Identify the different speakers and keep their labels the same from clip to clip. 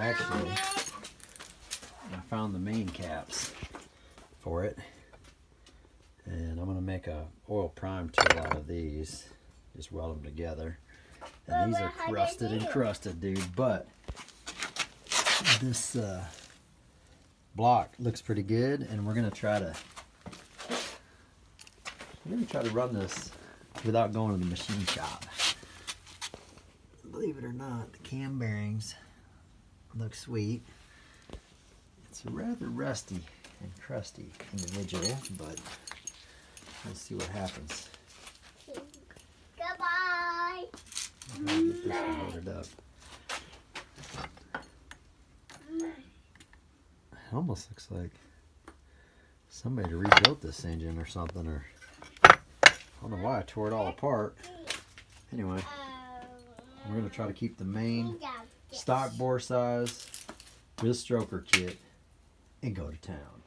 Speaker 1: Actually, I found the main caps for it, and I'm going to make a oil prime tool out of these. Just weld them together. And these are crusted and crusted, dude, but this block looks pretty good, and we're going to try to run this without going to the machine shop. Believe it or not, the cam bearings look sweet. It's a rather rusty and crusty individual, but we'll see what happens.
Speaker 2: Goodbye.
Speaker 1: I'm gonna get this one loaded up. It almost looks like somebody rebuilt this engine or something, or I don't know why I tore it all apart. Anyway, we're going to try to keep the main stock bore size with stroker kit and go to town.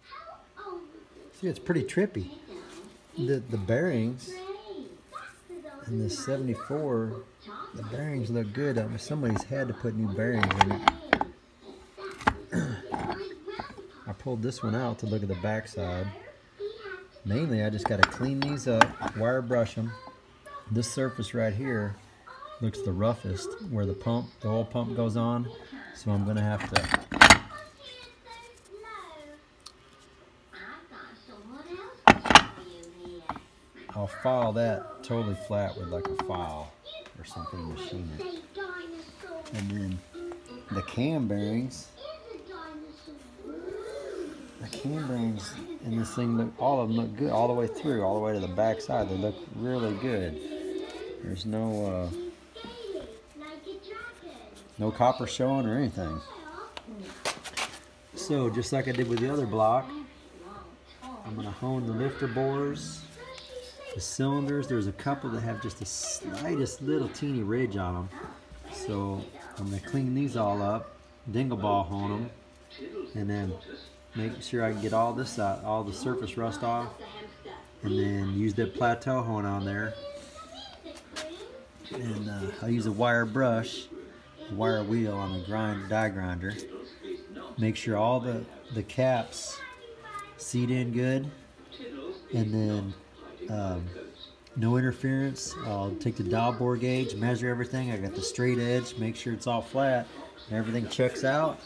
Speaker 1: See, it's pretty trippy. The bearings in this 74, the bearings look good. I mean, somebody's had to put new bearings in it. I pulled this one out to look at the back side. Mainly, I just got to clean these up, wire brush them. This surface right here looks the roughest where the oil pump goes on. So I'm going to have to I'll file that totally flat with like a file or something to machine it. And then the cam bearings in this thing, look, all of them look good all the way through, all the way to the back side. They look really good. There's no copper showing or anything. So just like I did with the other block, I'm going to hone the lifter bores, the cylinders. There's a couple that have just the slightest little teeny ridge on them. So I'm going to clean these all up, dingle ball hone them, and then make sure I can get all this out, all the surface rust off, and then use that plateau hone on there. And I'll use a wire brush, a wire wheel on the die grinder. Make sure all the caps seat in good, and then no interference. I'll take the dial bore gauge, measure everything. I got the straight edge, make sure it's all flat, and everything checks out.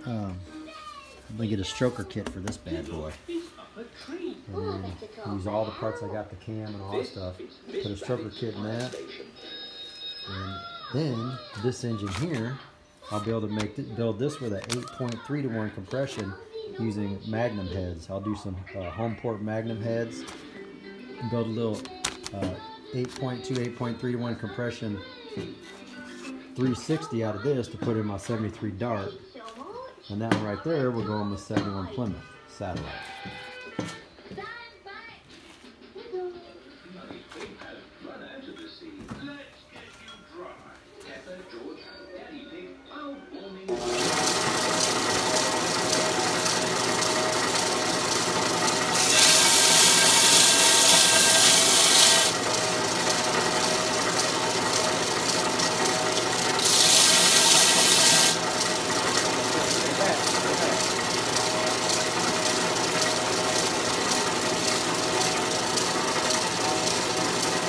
Speaker 1: I'm gonna get a stroker kit for this bad boy, and then use all the parts I got, the cam and all that stuff. Put a stroker kit in that, and then this engine here, I'll be able to build this with a 8.3 to 1 compression using Magnum heads. I'll do some home port Magnum heads and build a little 8.2, 8.3 to 1 compression 360 out of this to put in my 73 Dart. And that one right there will go on the 71 Plymouth satellite.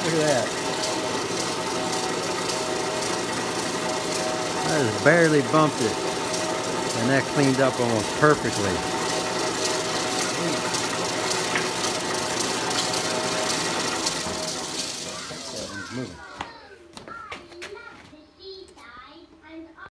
Speaker 1: Look at that. I just barely bumped it, and that cleaned up almost perfectly. That one's moving.